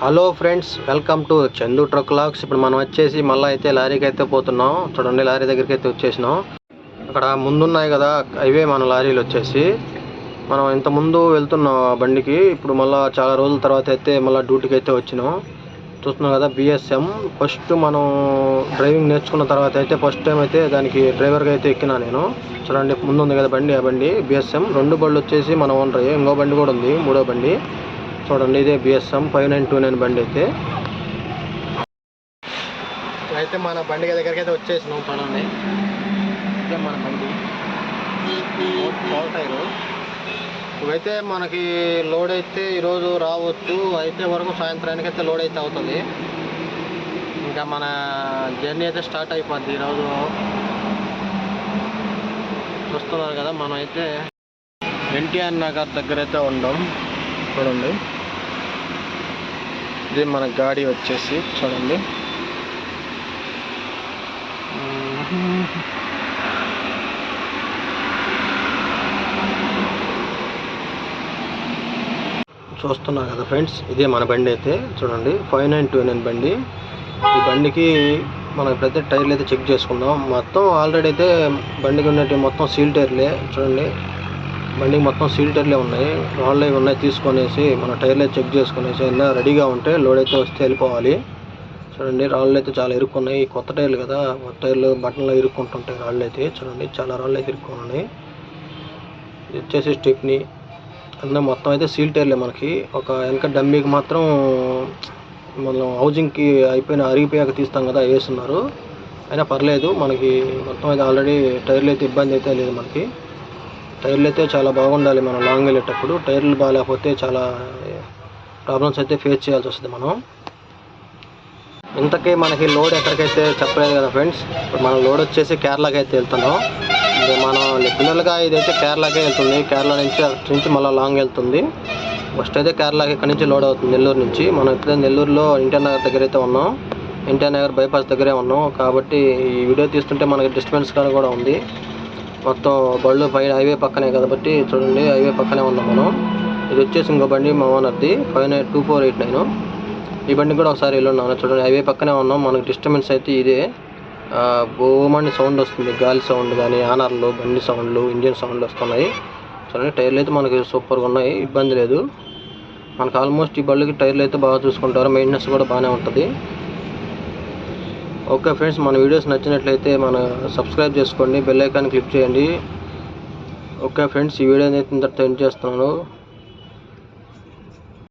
Hello friends, welcome to Chandu truck logs. ఇప్పుడు మనం వచ్చేసి మళ్ళీ అయితే లారీకి అయితే పోతున్నాం. చూడండి, లారీ దగ్గరికి అయితే వచ్చేసినాం. అక్కడ ముందున్నాయి కదా అవే మన లారీలు వచ్చేసి. మనం ఇంతకుముందు వెళ్తున్నాం బండికి. ఇప్పుడు మళ్ళీ చాలా రోజుల తర్వాత అయితే మళ్ళీ డ్యూటీకి అయితే వచ్చినాం. చూస్తున్నాం కదా బిఎస్ఎం. ఫస్ట్ మనం డ్రైవింగ్ నేర్చుకున్న తర్వాత అయితే ఫస్ట్ టైం అయితే దానికి డ్రైవర్గా అయితే ఎక్కినా నేను. చూడండి, ముందు ఉంది కదా బండి, ఆ బండి బిఎస్ఎం. రెండు బళ్ళు వచ్చేసి మన ఓనర్. ఇంకో బండి కూడా ఉంది, మూడో బండి. చూడండి, ఇదే బిఎస్ఎం 5929 బండి అయితే మన బండి దగ్గరికి అయితే వచ్చేసినాం. చూడండి, ఇదే మన బండి టైరు. ఇవైతే మనకి లోడ్ అయితే ఈరోజు రావచ్చు, అయితే వరకు సాయంత్రానికి అయితే లోడ్ అయితే అవుతుంది. ఇంకా మన జర్నీ అయితే స్టార్ట్ అయిపోద్ది ఈరోజు. చూస్తున్నారు కదా, మనం అయితే ఎన్టీఆర్ నగర్ దగ్గర అయితే ఉన్నాం. చూడండి, ఇది మన గాడి వచ్చేసి. చూడండి, చూస్తున్నారు కదా ఫ్రెండ్స్, ఇదే మన బండి అయితే. చూడండి, 5929 బండి. ఈ బండికి మనం ఇప్పుడైతే టైర్లు అయితే చెక్ చేసుకుందాం. మొత్తం ఆల్రెడీ అయితే బండికి ఉన్నట్టు మొత్తం సీల్ టైర్లే. చూడండి, బండికి మొత్తం సీల్ టైర్లే ఉన్నాయి. రాళ్ళు అవి ఉన్నాయి, తీసుకొనేసి మన టైర్లే చెక్ చేసుకునేసి అయినా రెడీగా ఉంటే లోడ్ అయితే వస్తే వెళ్ళిపోవాలి. చూడండి, రాళ్ళు అయితే చాలా ఇరుక్కున్నాయి. కొత్త టైర్లు కదా, కొత్త టైర్లు బటన్లో ఇరుక్కుంటుంటాయి రాళ్ళు అయితే. చూడండి, చాలా రాళ్ళు అయితే ఇరుక్కున్నాయి. ఇది వచ్చేసి స్టెప్నీ. అందులో మొత్తం అయితే సీల్ టైర్లే మనకి. ఒక వెనక డమ్మీకి మాత్రం మనం హౌజింగ్కి అరిగిపోయాక తీస్తాం కదా, వేస్తున్నారు. అయినా పర్లేదు, మనకి మొత్తం అయితే ఆల్రెడీ టైర్లు అయితే ఇబ్బంది అయితే లేదు మనకి. టైర్లు అయితే చాలా బాగుండాలి మనం లాంగ్ వెళ్ళేటప్పుడు. టైర్లు బాగాలేకపోతే చాలా ప్రాబ్లమ్స్ అయితే ఫేస్ చేయాల్సి వస్తుంది మనం. ఇంతకీ మనకి లోడ్ ఎక్కడికైతే చెప్పలేదు కదా ఫ్రెండ్స్. ఇప్పుడు మన లోడ్ వచ్చేసి కేరళకి అయితే వెళ్తున్నాం. మనం రెగ్యులర్గా ఇదైతే కేరళకే వెళ్తుంది. కేరళ నుంచి అక్కడి నుంచి మళ్ళీ లాంగ్ వెళ్తుంది. ఫస్ట్ అయితే కేరళకి ఇక్కడ నుంచి లోడ్ అవుతుంది, నెల్లూరు నుంచి. మనం ఇప్పుడే నెల్లూరులో ఎన్టీఆర్ నగర్ దగ్గర అయితే ఉన్నాం. ఎన్టీఆర్ నగర్ బైపాస్ దగ్గరే ఉన్నాం. కాబట్టి ఈ వీడియో తీస్తుంటే మనకి డిస్టర్బెన్స్ కూడా ఉంది. మొత్తం బళ్ళు పైన హైవే పక్కనే కాబట్టి. చూడండి, హైవే పక్కనే ఉన్నాం మనం. ఇది వచ్చేసి ఇంకో బండి మా ఓనర్ది 2489. ఈ బండి కూడా ఒకసారి వెళ్ళున్నాం. చూడండి, హైవే పక్కనే ఉన్నాం. మనకి డిస్టర్బెన్స్ అయితే ఇదే. బోమని సౌండ్ వస్తుంది, గాలి సౌండ్ కానీ, ఆనర్లు, బండి సౌండ్లు, ఇంజిన్ సౌండ్లు వస్తున్నాయి. చూడండి, టైర్లు అయితే మనకి సూపర్గా ఉన్నాయి, ఇబ్బంది లేదు మనకు. ఆల్మోస్ట్ ఈ బళ్ళకి టైర్లు అయితే బాగా చూసుకుంటారు, మెయింటెనెన్స్ కూడా బాగానే ఉంటుంది. ఓకే ఫ్రెండ్స్, మన వీడియోస్ నచ్చినట్లయితే మన సబ్స్క్రైబ్ చేసుకోండి, బెల్ ఐకాన్ క్లిక్ చేయండి. ఓకే ఫ్రెండ్స్, ఈ వీడియో అయితే ఇంతటితో ఎండ్ చేస్తున్నాను.